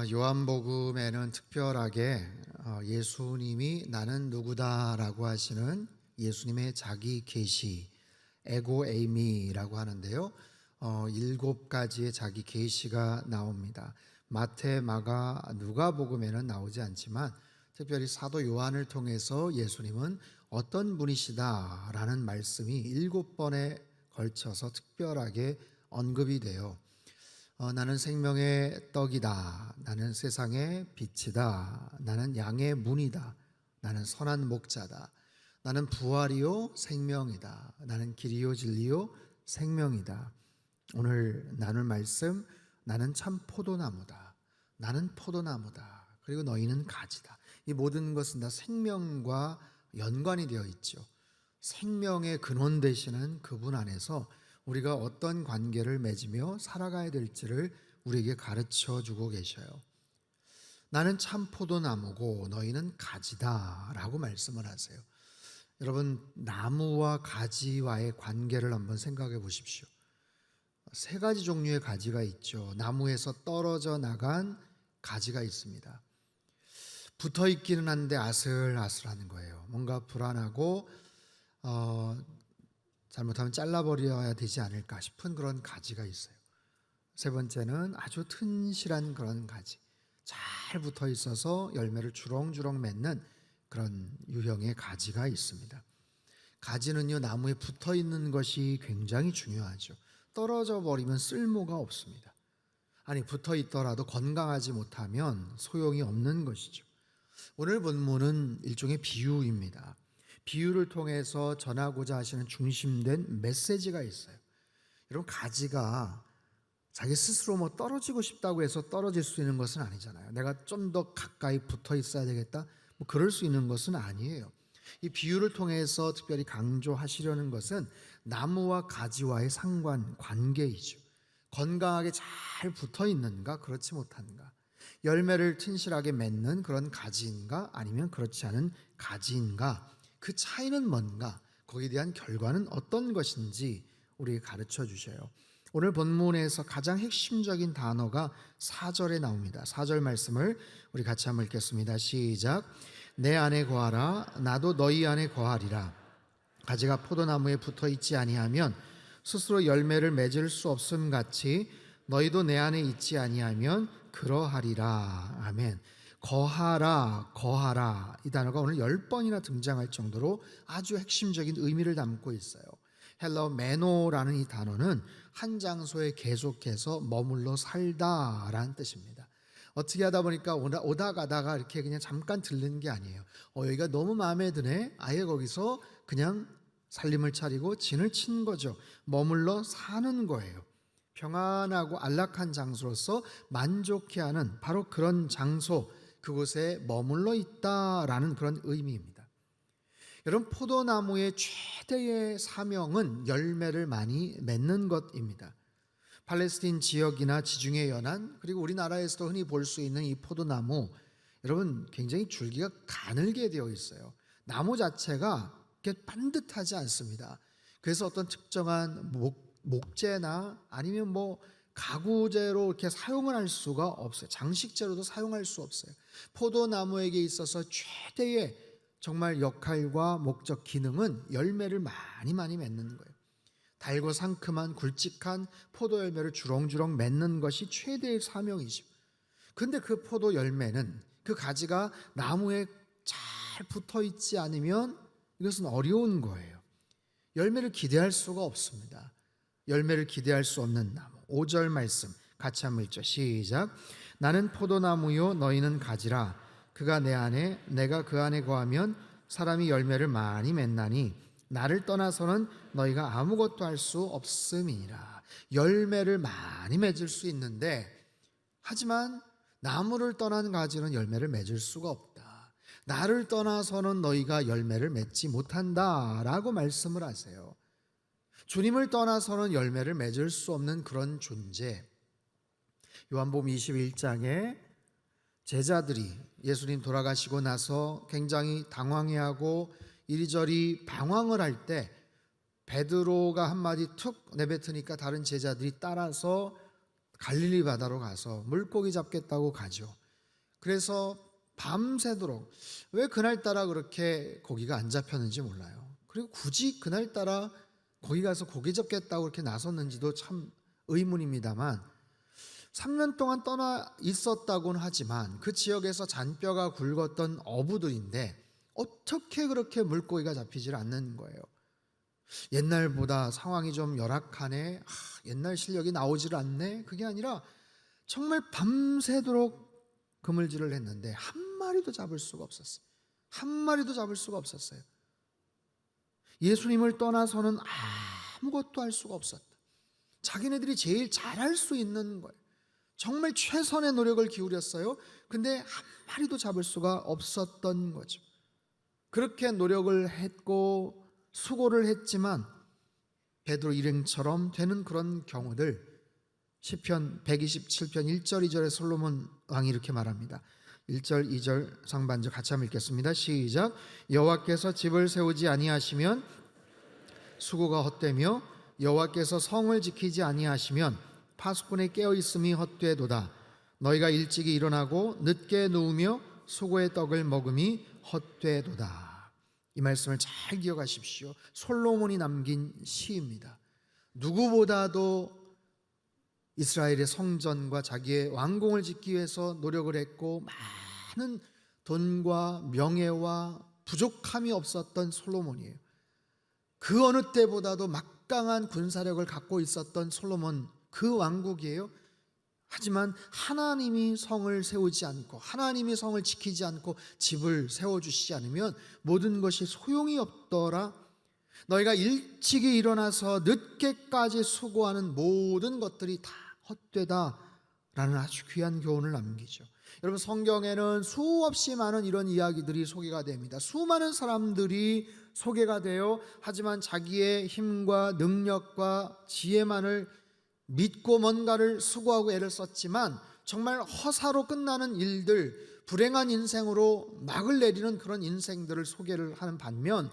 요한복음에는 특별하게 예수님이 나는 누구다라고 하시는 예수님의 자기 계시, 에고 에이미라고 하는데요. 7가지의 자기 계시가 나옵니다. 마태, 마가, 누가복음에는 나오지 않지만 특별히 사도 요한을 통해서 예수님은 어떤 분이시다라는 말씀이 7번에 걸쳐서 특별하게 언급이 돼요. 나는 생명의 떡이다. 나는 세상의 빛이다. 나는 양의 문이다. 나는 선한 목자다. 나는 부활이요 생명이다. 나는 길이요 진리요 생명이다. 오늘 나눌 말씀, 나는 참 포도나무다. 나는 포도나무다. 그리고 너희는 가지다. 이 모든 것은 다 생명과 연관이 되어 있죠. 생명의 근원 되시는 그분 안에서 우리가 어떤 관계를 맺으며 살아가야 될지를 우리에게 가르쳐 주고 계셔요. 나는 참 포도나무고 너희는 가지다 라고 말씀을 하세요. 여러분, 나무와 가지와의 관계를 한번 생각해 보십시오. 3가지 종류의 가지가 있죠. 나무에서 떨어져 나간 가지가 있습니다. 붙어 있기는 한데 아슬아슬한 거예요. 뭔가 불안하고 잘못하면 잘라버려야 되지 않을까 싶은 그런 가지가 있어요. 3번째는 아주 튼실한 그런 가지, 잘 붙어 있어서 열매를 주렁주렁 맺는 그런 유형의 가지가 있습니다. 가지는요, 나무에 붙어 있는 것이 굉장히 중요하죠. 떨어져 버리면 쓸모가 없습니다. 아니, 붙어 있더라도 건강하지 못하면 소용이 없는 것이죠. 오늘 본문은 일종의 비유입니다. 비유를 통해서 전하고자 하시는 중심된 메시지가 있어요. 여러분, 가지가 자기 스스로 떨어지고 싶다고 해서 떨어질 수 있는 것은 아니잖아요. 내가 좀 더 가까이 붙어 있어야 되겠다, 그럴 수 있는 것은 아니에요. 이 비유를 통해서 특별히 강조하시려는 것은 나무와 가지와의 상관, 관계이죠. 건강하게 잘 붙어 있는가, 그렇지 못한가. 열매를 튼실하게 맺는 그런 가지인가, 아니면 그렇지 않은 가지인가. 그 차이는 뭔가, 거기에 대한 결과는 어떤 것인지 우리에게 가르쳐 주셔요. 오늘 본문에서 가장 핵심적인 단어가 4절에 나옵니다. 4절 말씀을 우리 같이 한번 읽겠습니다. 시작. 내 안에 거하라. 나도 너희 안에 거하리라. 가지가 포도나무에 붙어 있지 아니하면 스스로 열매를 맺을 수 없음 같이 너희도 내 안에 있지 아니하면 그러하리라. 아멘. 거하라, 거하라. 이 단어가 오늘 10번이나 등장할 정도로 아주 핵심적인 의미를 담고 있어요. 헬러 메노라는 이 단어는 한 장소에 계속해서 머물러 살다라는 뜻입니다. 어떻게 하다 보니까 오다 가다가 이렇게 그냥 잠깐 들르는 게 아니에요. 여기가 너무 마음에 드네. 아예 거기서 그냥 살림을 차리고 진을 친 거죠. 머물러 사는 거예요. 평안하고 안락한 장소로서 만족해하는 바로 그런 장소, 그곳에 머물러 있다라는 그런 의미입니다. 여러분, 포도나무의 최대의 사명은 열매를 많이 맺는 것입니다. 팔레스틴 지역이나 지중해 연안, 그리고 우리나라에서도 흔히 볼 수 있는 이 포도나무, 여러분 굉장히 줄기가 가늘게 되어 있어요. 나무 자체가 이렇게 반듯하지 않습니다. 그래서 어떤 특정한 목재나 아니면 가구재로 이렇게 사용을 할 수가 없어요. 장식재로도 사용할 수 없어요. 포도나무에게 있어서 최대의 정말 역할과 목적, 기능은 열매를 많이 맺는 거예요. 달고 상큼한 굵직한 포도 열매를 주렁주렁 맺는 것이 최대의 사명이죠. 근데 그 포도 열매는, 그 가지가 나무에 잘 붙어 있지 않으면 이것은 어려운 거예요. 열매를 기대할 수가 없습니다. 열매를 기대할 수 없는 나무. 5절 말씀 같이 한번 읽죠. 시작. 나는 포도나무요 너희는 가지라. 그가 내 안에 내가 그 안에 거하면 사람이 열매를 많이 맺나니 나를 떠나서는 너희가 아무것도 할 수 없음이니라. 열매를 많이 맺을 수 있는데, 하지만 나무를 떠난 가지는 열매를 맺을 수가 없다. 나를 떠나서는 너희가 열매를 맺지 못한다 라고 말씀을 하세요. 주님을 떠나서는 열매를 맺을 수 없는 그런 존재. 요한복음 21장에 제자들이 예수님 돌아가시고 나서 굉장히 당황해하고 이리저리 방황을 할 때 베드로가 한마디 툭 내뱉으니까 다른 제자들이 따라서 갈릴리 바다로 가서 물고기 잡겠다고 가죠. 그래서 밤새도록, 왜 그날따라 그렇게 고기가 안 잡혔는지 몰라요. 그리고 굳이 그날따라 거기 가서 고기 잡겠다고 그렇게 나섰는지도 참 의문입니다만, 3년 동안 떠나 있었다고는 하지만 그 지역에서 잔뼈가 굵었던 어부들인데 어떻게 그렇게 물고기가 잡히질 않는 거예요. 옛날보다 상황이 좀 열악하네, 옛날 실력이 나오질 않네, 그게 아니라 정말 밤새도록 그물질을 했는데 한 마리도 잡을 수가 없었어요. 한 마리도 잡을 수가 없었어요. 예수님을 떠나서는 아무것도 할 수가 없었다. 자기네들이 제일 잘할 수 있는 거예요. 정말 최선의 노력을 기울였어요. 근데 한 마리도 잡을 수가 없었던 거죠. 그렇게 노력을 했고 수고를 했지만 베드로 일행처럼 되는 그런 경우들, 시편 127편 1절 2절에 솔로몬 왕이 이렇게 말합니다. 1절 2절 상반절 같이 한번 읽겠습니다. 시작. 여호와께서 집을 세우지 아니하시면 수고가 헛되며 여호와께서 성을 지키지 아니하시면 파수꾼에 깨어 있음이 헛되도다. 너희가 일찍이 일어나고 늦게 누우며 수고의 떡을 먹음이 헛되도다. 이 말씀을 잘 기억하십시오. 솔로몬이 남긴 시입니다. 누구보다도 이스라엘의 성전과 자기의 왕궁을 짓기 위해서 노력을 했고 많은 돈과 명예와 부족함이 없었던 솔로몬이에요. 그 어느 때보다도 막강한 군사력을 갖고 있었던 솔로몬, 그 왕국이에요. 하지만 하나님이 성을 세우지 않고 하나님이 성을 지키지 않고 집을 세워주시지 않으면 모든 것이 소용이 없더라. 너희가 일찍이 일어나서 늦게까지 수고하는 모든 것들이 다 헛되다라는 아주 귀한 교훈을 남기죠. 여러분, 성경에는 수없이 많은 이런 이야기들이 소개가 됩니다. 수많은 사람들이 소개가 돼요. 하지만 자기의 힘과 능력과 지혜만을 믿고 뭔가를 수고하고 애를 썼지만 정말 허사로 끝나는 일들, 불행한 인생으로 막을 내리는 그런 인생들을 소개를 하는 반면,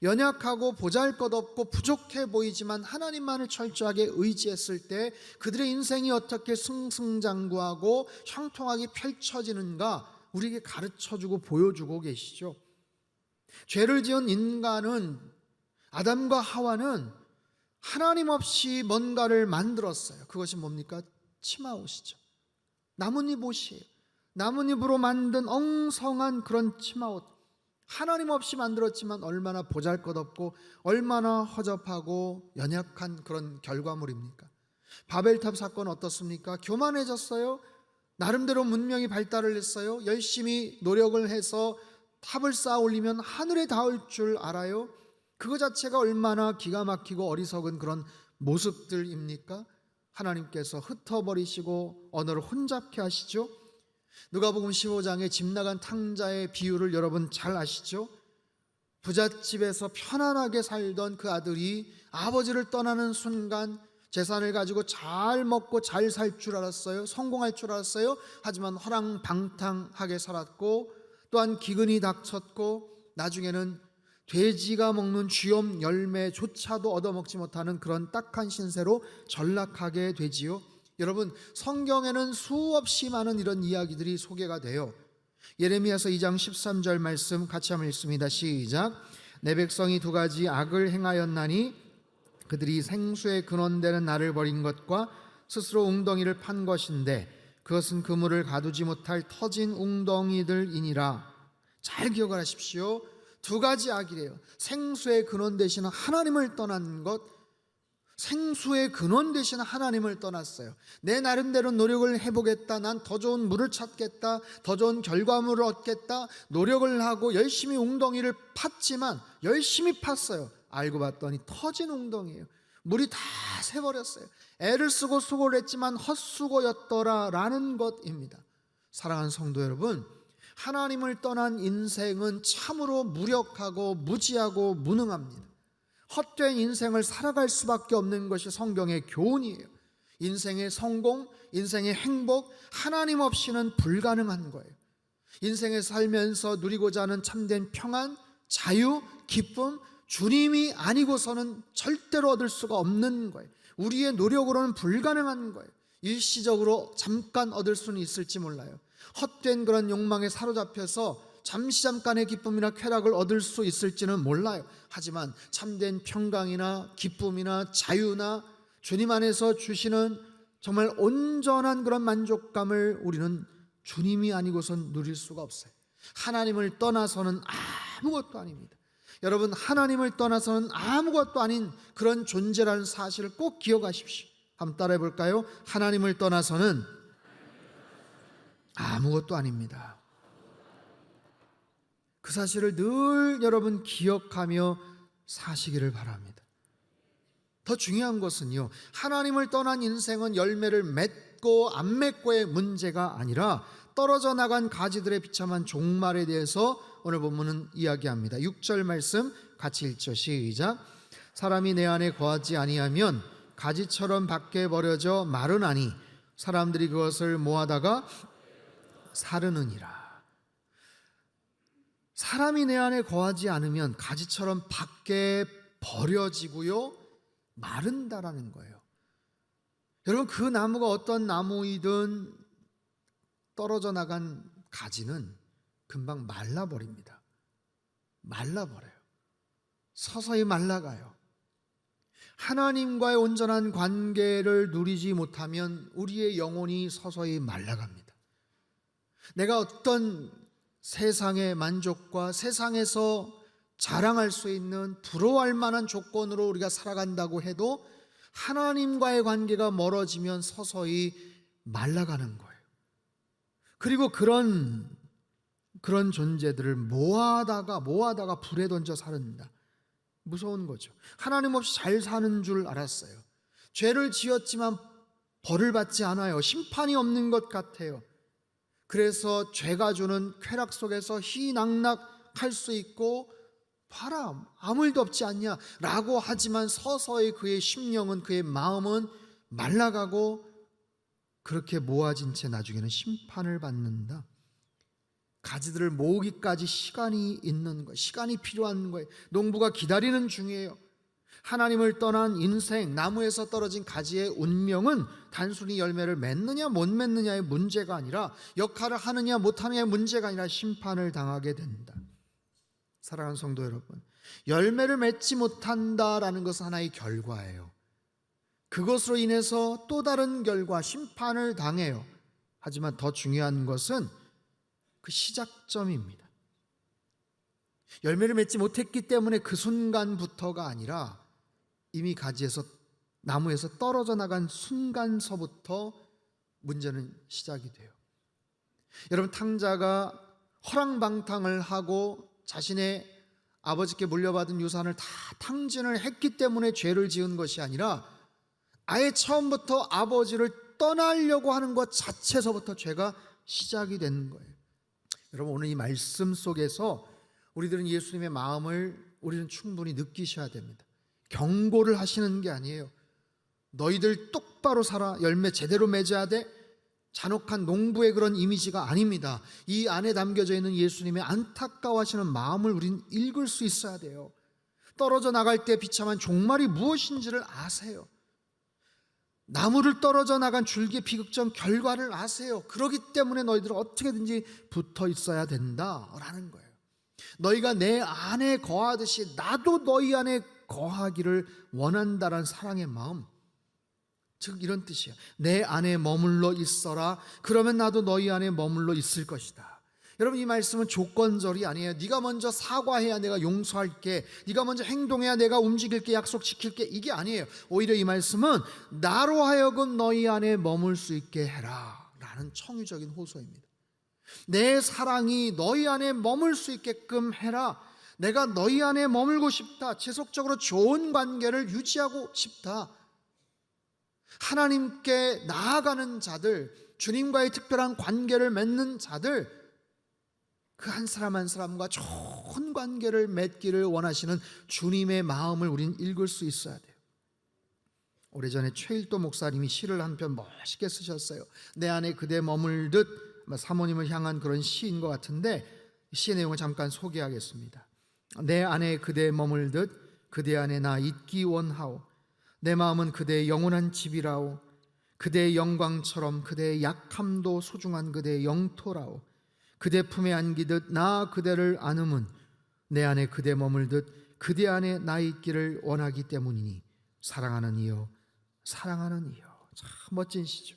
연약하고 보잘것없고 부족해 보이지만 하나님만을 철저하게 의지했을 때 그들의 인생이 어떻게 승승장구하고 형통하게 펼쳐지는가 우리에게 가르쳐주고 보여주고 계시죠. 죄를 지은 인간은, 아담과 하와는 하나님 없이 뭔가를 만들었어요. 그것이 뭡니까? 치마옷이죠. 나뭇잎 옷이에요. 나뭇잎으로 만든 엉성한 그런 치마옷, 하나님 없이 만들었지만 얼마나 보잘것없고 얼마나 허접하고 연약한 그런 결과물입니까? 바벨탑 사건 어떻습니까? 교만해졌어요. 나름대로 문명이 발달을 했어요. 열심히 노력을 해서 탑을 쌓아 올리면 하늘에 닿을 줄 알아요. 그거 자체가 얼마나 기가 막히고 어리석은 그런 모습들입니까? 하나님께서 흩어버리시고 언어를 혼잡케 하시죠. 누가복음 15장에 집 나간 탕자의 비유를 여러분 잘 아시죠? 부잣집에서 편안하게 살던 그 아들이 아버지를 떠나는 순간 재산을 가지고 잘 먹고 잘 살 줄 알았어요. 성공할 줄 알았어요. 하지만 허랑방탕하게 살았고 또한 기근이 닥쳤고 나중에는 돼지가 먹는 쥐엄 열매조차도 얻어먹지 못하는 그런 딱한 신세로 전락하게 되지요. 여러분, 성경에는 수없이 많은 이런 이야기들이 소개가 돼요. 예레미야서 2장 13절 말씀 같이 한번 읽습니다. 시작. 내 백성이 두 가지 악을 행하였나니 그들이 생수의 근원되는 나를 버린 것과 스스로 웅덩이를 판 것인데 그것은 그물을 가두지 못할 터진 웅덩이들이니라. 잘 기억을 하십시오. 두 가지 악이래요. 생수의 근원 되시는 하나님을 떠난 것, 생수의 근원 되시는 하나님을 떠났어요. 내 나름대로 노력을 해보겠다, 난 더 좋은 물을 찾겠다, 더 좋은 결과물을 얻겠다, 노력을 하고 열심히 웅덩이를 팠지만, 열심히 팠어요. 알고 봤더니 터진 웅덩이에요. 물이 다 새버렸어요. 애를 쓰고 수고를 했지만 헛수고였더라라는 것입니다. 사랑하는 성도 여러분, 하나님을 떠난 인생은 참으로 무력하고 무지하고 무능합니다. 헛된 인생을 살아갈 수밖에 없는 것이 성경의 교훈이에요. 인생의 성공, 인생의 행복, 하나님 없이는 불가능한 거예요. 인생에 살면서 누리고자 하는 참된 평안, 자유, 기쁨, 주님이 아니고서는 절대로 얻을 수가 없는 거예요. 우리의 노력으로는 불가능한 거예요. 일시적으로 잠깐 얻을 수는 있을지 몰라요. 헛된 그런 욕망에 사로잡혀서 잠깐의 기쁨이나 쾌락을 얻을 수 있을지는 몰라요. 하지만 참된 평강이나 기쁨이나 자유나 주님 안에서 주시는 정말 온전한 그런 만족감을 우리는 주님이 아니고선 누릴 수가 없어요. 하나님을 떠나서는 아무것도 아닙니다. 여러분, 하나님을 떠나서는 아무것도 아닌 그런 존재라는 사실을 꼭 기억하십시오. 한번 따라해 볼까요? 하나님을 떠나서는 아무것도 아닙니다. 그 사실을 늘 여러분 기억하며 사시기를 바랍니다. 더 중요한 것은요, 하나님을 떠난 인생은 열매를 맺고 안 맺고의 문제가 아니라 떨어져 나간 가지들의 비참한 종말에 대해서 오늘 본문은 이야기합니다. 6절 말씀 같이 읽죠. 시작. 사람이 내 안에 거하지 아니하면 가지처럼 밖에 버려져 마르나니 사람들이 그것을 모아다가 사르느니라. 사람이 내 안에 거하지 않으면 가지처럼 밖에 버려지고요, 마른다라는 거예요. 여러분, 그 나무가 어떤 나무이든 떨어져 나간 가지는 금방 말라버립니다. 말라버려요. 서서히 말라가요. 하나님과의 온전한 관계를 누리지 못하면 우리의 영혼이 서서히 말라갑니다. 내가 어떤 세상의 만족과 세상에서 자랑할 수 있는 부러워할 만한 조건으로 우리가 살아간다고 해도 하나님과의 관계가 멀어지면 서서히 말라가는 거예요. 그리고 그런 존재들을 모아다가 불에 던져 사른다. 무서운 거죠. 하나님 없이 잘 사는 줄 알았어요. 죄를 지었지만 벌을 받지 않아요. 심판이 없는 것 같아요. 그래서 죄가 주는 쾌락 속에서 희낙낙할 수 있고, 봐라 아무 일도 없지 않냐 라고 하지만 서서히 그의 심령은, 그의 마음은 말라가고 그렇게 모아진 채 나중에는 심판을 받는다. 가지들을 모으기까지 시간이 있는 거예요. 시간이 필요한 거예요. 농부가 기다리는 중이에요. 하나님을 떠난 인생, 나무에서 떨어진 가지의 운명은 단순히 열매를 맺느냐 못 맺느냐의 문제가 아니라, 역할을 하느냐 못하느냐의 문제가 아니라 심판을 당하게 된다. 사랑하는 성도 여러분, 열매를 맺지 못한다라는 것은 하나의 결과예요. 그것으로 인해서 또 다른 결과, 심판을 당해요. 하지만 더 중요한 것은 그 시작점입니다. 열매를 맺지 못했기 때문에 그 순간부터가 아니라 이미 가지에서, 나무에서 떨어져 나간 순간서부터 문제는 시작이 돼요. 여러분, 탕자가 허랑방탕을 하고 자신의 아버지께 물려받은 유산을 다 탕진을 했기 때문에 죄를 지은 것이 아니라 아예 처음부터 아버지를 떠나려고 하는 것 자체서부터 죄가 시작이 되는 거예요. 여러분, 오늘 이 말씀 속에서 우리들은 예수님의 마음을 우리는 충분히 느끼셔야 됩니다. 경고를 하시는 게 아니에요. 너희들 똑바로 살아, 열매 제대로 맺어야 돼, 잔혹한 농부의 그런 이미지가 아닙니다. 이 안에 담겨져 있는 예수님의 안타까워하시는 마음을 우리는 읽을 수 있어야 돼요. 떨어져 나갈 때 비참한 종말이 무엇인지를 아세요. 나무를 떨어져 나간 줄기의 비극적 결과를 아세요. 그렇기 때문에 너희들은 어떻게든지 붙어 있어야 된다라는 거예요. 너희가 내 안에 거하듯이 나도 너희 안에 거하기를 원한다라는 사랑의 마음, 즉 이런 뜻이에요. 내 안에 머물러 있어라. 그러면 나도 너희 안에 머물러 있을 것이다. 여러분, 이 말씀은 조건절이 아니에요. 네가 먼저 사과해야 내가 용서할게, 네가 먼저 행동해야 내가 움직일게, 약속시킬게, 이게 아니에요. 오히려 이 말씀은 나로 하여금 너희 안에 머물 수 있게 해라 라는 청유적인 호소입니다. 내 사랑이 너희 안에 머물 수 있게끔 해라. 내가 너희 안에 머물고 싶다. 지속적으로 좋은 관계를 유지하고 싶다. 하나님께 나아가는 자들, 주님과의 특별한 관계를 맺는 자들, 그 한 사람 한 사람과 좋은 관계를 맺기를 원하시는 주님의 마음을 우린 읽을 수 있어야 돼요. 오래전에 최일도 목사님이 시를 한 편 멋있게 쓰셨어요. 내 안에 그대 머물듯, 사모님을 향한 그런 시인 것 같은데 시의 내용을 잠깐 소개하겠습니다. 내 안에 그대 머물듯 그대 안에 나 있기 원하오. 내 마음은 그대의 영원한 집이라오. 그대의 영광처럼 그대의 약함도 소중한 그대의 영토라오. 그대 품에 안기듯 나 그대를 안음은 내 안에 그대 머물듯 그대 안에 나 있기를 원하기 때문이니 사랑하는 이여, 사랑하는 이여. 참 멋진 시죠.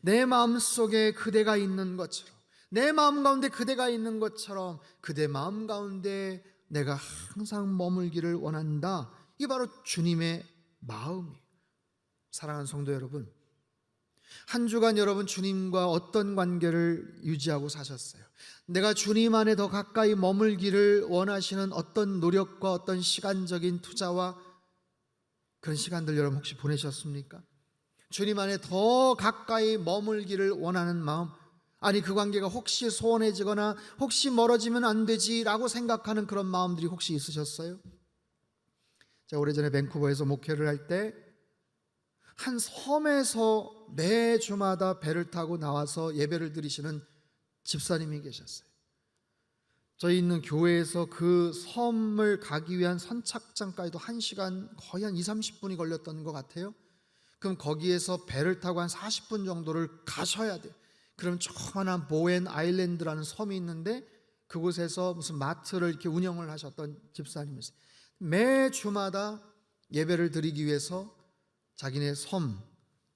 내 마음속에 그대가 있는 것처럼, 내 마음 가운데 그대가 있는 것처럼 그대 마음 가운데 내가 항상 머물기를 원한다. 이게 바로 주님의 마음이에요. 사랑하는 성도 여러분, 한 주간 여러분 주님과 어떤 관계를 유지하고 사셨어요? 내가 주님 안에 더 가까이 머물기를 원하시는 어떤 노력과 어떤 시간적인 투자와 그런 시간들 여러분 혹시 보내셨습니까? 주님 안에 더 가까이 머물기를 원하는 마음, 아니 그 관계가 혹시 소원해지거나 혹시 멀어지면 안 되지라고 생각하는 그런 마음들이 혹시 있으셨어요? 제가 오래전에 밴쿠버에서 목회를 할 때 한 섬에서 매주마다 배를 타고 나와서 예배를 드리시는 집사님이 계셨어요. 저희 있는 교회에서 그 섬을 가기 위한 선착장까지도 1시간 거의 한 20-30분이 걸렸던 것 같아요. 그럼 거기에서 배를 타고 한 40분 정도를 가셔야 돼요. 그럼 조그만한 보엔 아일랜드라는 섬이 있는데 그곳에서 무슨 마트를 이렇게 운영을 하셨던 집사님이었어요. 매주마다 예배를 드리기 위해서 자기네 섬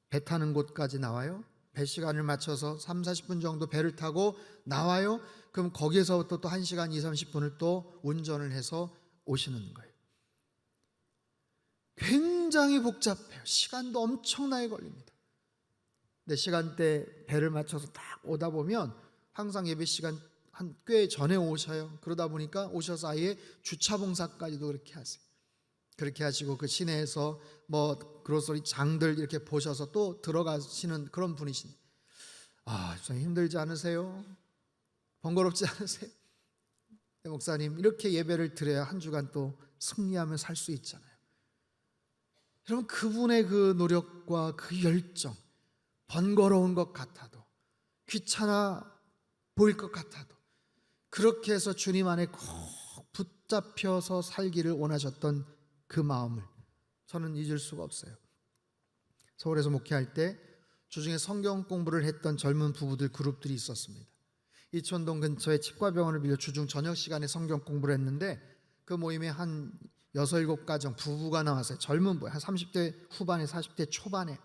배 타는 곳까지 나와요. 배 시간을 맞춰서 30-40분 정도 배를 타고 나와요. 그럼 거기에서부터 또 1시간 20-30분을 또 운전을 해서 오시는 거예요. 굉장히 복잡해요. 시간도 엄청나게 걸립니다. 근데 시간대 배를 맞춰서 딱 오다 보면 항상 예배 시간 한 꽤 전에 오셔요. 그러다 보니까 오셔서 아예 주차 봉사까지도 그렇게 하세요. 그렇게 하시고 그 시내에서 뭐 그로서리 장들 이렇게 보셔서 또 들어가시는 그런 분이신데, 좀 힘들지 않으세요? 번거롭지 않으세요? 네, 목사님, 이렇게 예배를 드려야 한 주간 또 승리하며 살 수 있잖아요. 여러분, 그분의 그 노력과 그 열정, 번거로운 것 같아도, 귀찮아 보일 것 같아도 그렇게 해서 주님 안에 꼭 붙잡혀서 살기를 원하셨던 그 마음을 저는 잊을 수가 없어요. 서울에서 목회할 때 주중에 성경 공부를 했던 젊은 부부들 그룹들이 있었습니다. 이촌동 근처에 치과병원을 빌려 주중 저녁 시간에 성경 공부를 했는데 그 모임에 한 6-7가정 부부가 나왔어요. 젊은 부부, 한 30대 후반에 40대 초반에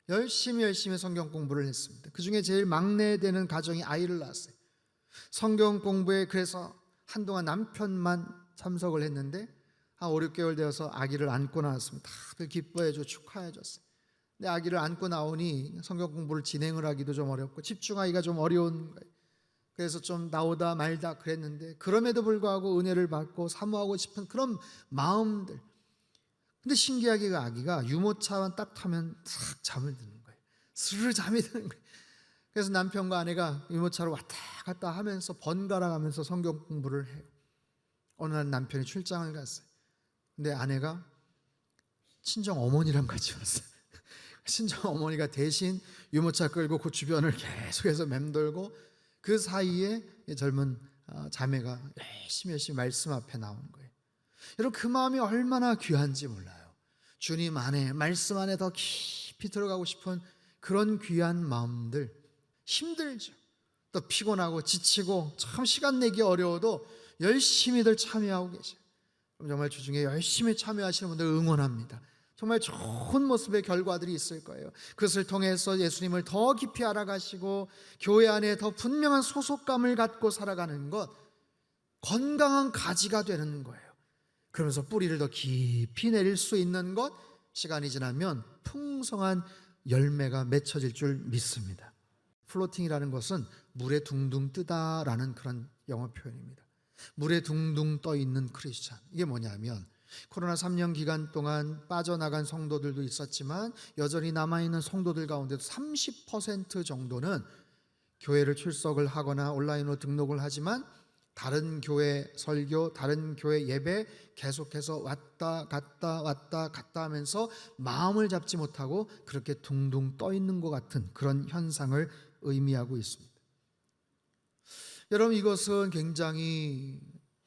열심히 성경 공부를 했습니다. 그 중에 제일 막내 되는 가정이 아이를 낳았어요. 성경 공부에 그래서 한동안 남편만 참석을 했는데 한 5-6개월 되어서 아기를 안고 나왔습니다. 다들 기뻐해줘 축하해줬어요. 근데 아기를 안고 나오니 성경 공부를 진행을 하기도 좀 어렵고 집중하기가 좀 어려운 거예요. 그래서 좀 나오다 말다 그랬는데 그럼에도 불구하고 은혜를 받고 사모하고 싶은 그런 마음들. 근데 신기하게 그 아기가 유모차만 딱 타면 싹 잠을 드는 거예요. 스르르 잠이 드는 거예요. 그래서 남편과 아내가 유모차로 왔다 갔다 하면서 번갈아 가면서 성경 공부를 해요. 어느 날 남편이 출장을 갔어요. 근데 아내가 친정 어머니랑 같이 왔어요. 친정 어머니가 대신 유모차 끌고 그 주변을 계속해서 맴돌고 그 사이에 젊은 자매가 열심히 말씀 앞에 나오는 거예요. 여러분, 그 마음이 얼마나 귀한지 몰라요. 주님 안에, 말씀 안에 더 깊이 들어가고 싶은 그런 귀한 마음들. 힘들죠. 또 피곤하고 지치고 참 시간 내기 어려워도 열심히들 참여하고 계셔요. 정말 주중에 열심히 참여하시는 분들 응원합니다. 정말 좋은 모습의 결과들이 있을 거예요. 그것을 통해서 예수님을 더 깊이 알아가시고 교회 안에 더 분명한 소속감을 갖고 살아가는 것, 건강한 가지가 되는 거예요. 그러면서 뿌리를 더 깊이 내릴 수 있는 것, 시간이 지나면 풍성한 열매가 맺혀질 줄 믿습니다. 플로팅이라는 것은 물에 둥둥 뜨다라는 그런 영어 표현입니다. 물에 둥둥 떠 있는 크리스찬. 이게 뭐냐면 코로나 3년 기간 동안 빠져나간 성도들도 있었지만 여전히 남아있는 성도들 가운데도 30% 정도는 교회를 출석을 하거나 온라인으로 등록을 하지만 다른 교회 설교, 다른 교회 예배 계속해서 왔다 갔다 하면서 마음을 잡지 못하고 그렇게 둥둥 떠 있는 것 같은 그런 현상을 의미하고 있습니다. 여러분, 이것은 굉장히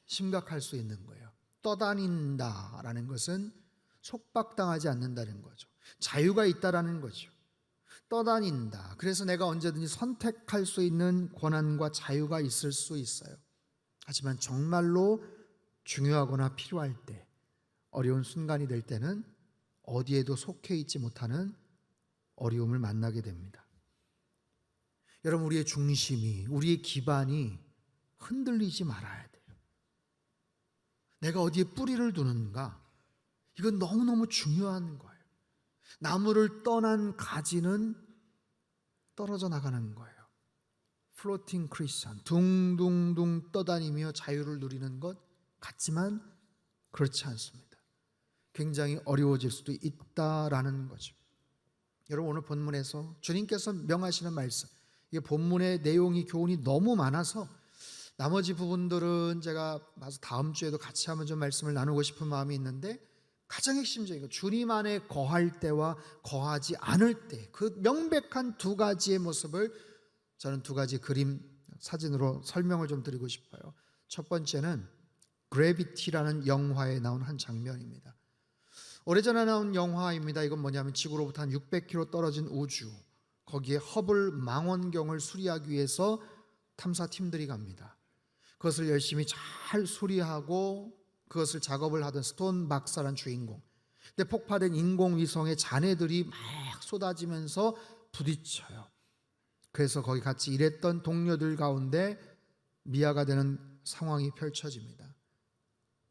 심각할 수 있는 거예요. 떠다닌다라는 것은 속박당하지 않는다는 거죠. 자유가 있다라는 거죠. 떠다닌다. 그래서 내가 언제든지 선택할 수 있는 권한과 자유가 있을 수 있어요. 하지만 정말로 중요하거나 필요할 때, 어려운 순간이 될 때는 어디에도 속해 있지 못하는 어려움을 만나게 됩니다. 여러분, 우리의 중심이, 우리의 기반이 흔들리지 말아야 돼요. 내가 어디에 뿌리를 두는가, 이건 너무너무 중요한 거예요. 나무를 떠난 가지는 떨어져 나가는 거예요. 플로팅 크리스천, 둥둥둥 떠다니며 자유를 누리는 것 같지만 그렇지 않습니다. 굉장히 어려워질 수도 있다라는 거죠. 여러분, 오늘 본문에서 주님께서 명하시는 말씀, 이게 본문의 내용이 교훈이 너무 많아서 나머지 부분들은 제가 봐서 다음 주에도 같이 한번 좀 말씀을 나누고 싶은 마음이 있는데, 가장 핵심적인 거, 주님 안에 거할 때와 거하지 않을 때, 그 명백한 두 가지의 모습을 저는 두 가지 그림 사진으로 설명을 좀 드리고 싶어요. 첫 번째는 그래비티라는 영화에 나온 한 장면입니다. 오래전에 나온 영화입니다. 이건 뭐냐면 지구로부터 한 600km 떨어진 우주, 거기에 허블 망원경을 수리하기 위해서 탐사팀들이 갑니다. 그것을 열심히 잘 수리하고 그것을 작업을 하던 스톤 박사란 주인공, 근데 폭파된 인공위성의 잔해들이 막 쏟아지면서 부딪혀요. 그래서 거기 같이 일했던 동료들 가운데 미아가 되는 상황이 펼쳐집니다.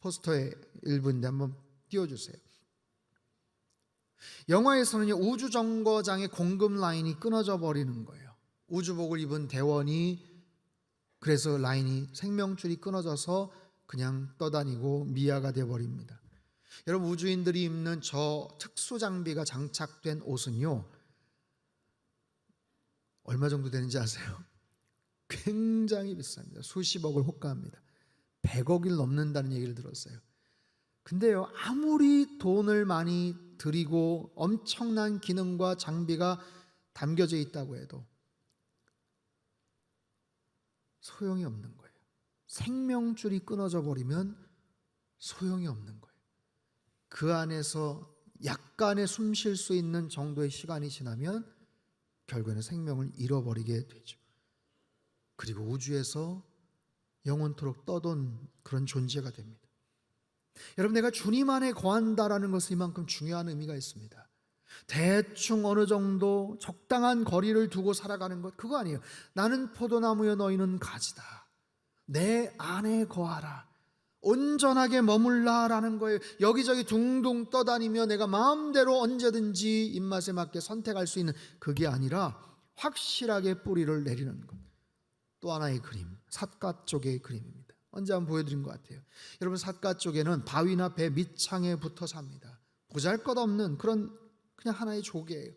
포스터의 일부인데 한번 띄워주세요. 영화에서는 우주정거장의 공급 라인이 끊어져 버리는 거예요. 우주복을 입은 대원이, 그래서 라인이, 생명줄이 끊어져서 그냥 떠다니고 미아가 되어버립니다. 여러분, 우주인들이 입는 저 특수 장비가 장착된 옷은요, 얼마 정도 되는지 아세요? 굉장히 비쌉니다. 수십억을 호가합니다. 100억이 넘는다는 얘기를 들었어요. 근데요, 아무리 돈을 많이 들이고 엄청난 기능과 장비가 담겨져 있다고 해도 소용이 없는 거예요. 생명줄이 끊어져 버리면 소용이 없는 거예요. 그 안에서 약간의 숨 쉴 수 있는 정도의 시간이 지나면 결국에는 생명을 잃어버리게 되죠. 그리고 우주에서 영원토록 떠돈 그런 존재가 됩니다. 여러분, 내가 주님 안에 거한다라는 것은 이만큼 중요한 의미가 있습니다. 대충 어느 정도 적당한 거리를 두고 살아가는 것, 그거 아니에요. 나는 포도나무여 너희는 가지다. 내 안에 거하라. 온전하게 머물라라는 거예요. 여기저기 둥둥 떠다니며 내가 마음대로 언제든지 입맛에 맞게 선택할 수 있는, 그게 아니라 확실하게 뿌리를 내리는 것. 또 하나의 그림, 삿갓 쪽의 그림입니다. 언제 한번 보여드린 것 같아요. 여러분, 삿갓 쪽에는 바위나 배 밑창에 붙어 삽니다. 보잘것없는 그런 그냥 하나의 조개예요.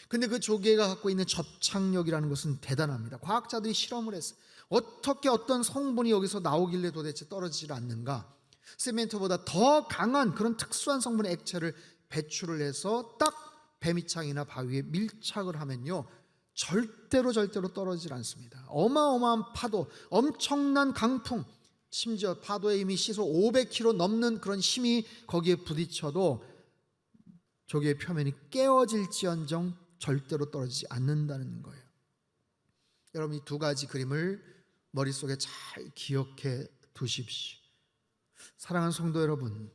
근데 그 조개가 갖고 있는 접착력이라는 것은 대단합니다. 과학자들이 실험을 했어요. 어떻게 어떤 성분이 여기서 나오길래 도대체 떨어지질 않는가? 세멘트보다 더 강한 그런 특수한 성분의 액체를 배출을 해서 딱 배밑창이나 바위에 밀착을 하면요, 절대로 떨어지질 않습니다. 어마어마한 파도, 엄청난 강풍, 심지어 파도의 힘이 시속 500km 넘는 그런 힘이 거기에 부딪혀도 조개의 표면이 깨어질지언정 절대로 떨어지지 않는다는 거예요. 여러분, 이 두 가지 그림을 머릿속에 잘 기억해 두십시오. 사랑하는 성도 여러분,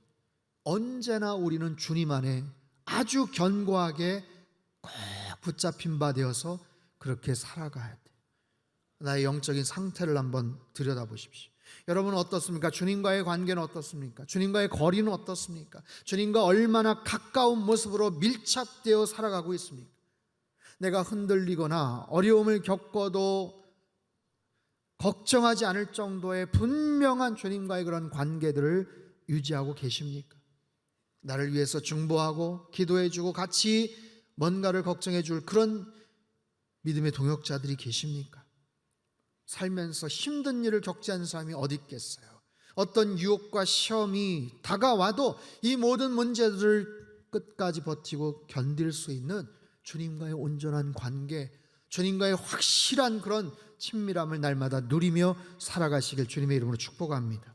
언제나 우리는 주님 안에 아주 견고하게 꼭 붙잡힌 바 되어서 그렇게 살아가야 돼요. 나의 영적인 상태를 한번 들여다보십시오. 여러분은 어떻습니까? 주님과의 관계는 어떻습니까? 주님과의 거리는 어떻습니까? 주님과 얼마나 가까운 모습으로 밀착되어 살아가고 있습니까? 내가 흔들리거나 어려움을 겪어도 걱정하지 않을 정도의 분명한 주님과의 그런 관계들을 유지하고 계십니까? 나를 위해서 중보하고 기도해주고 같이 뭔가를 걱정해줄 그런 믿음의 동역자들이 계십니까? 살면서 힘든 일을 겪지 않는 사람이 어디 있겠어요? 어떤 유혹과 시험이 다가와도 이 모든 문제들을 끝까지 버티고 견딜 수 있는 주님과의 온전한 관계, 주님과의 확실한 그런 친밀함을 날마다 누리며 살아가시길 주님의 이름으로 축복합니다.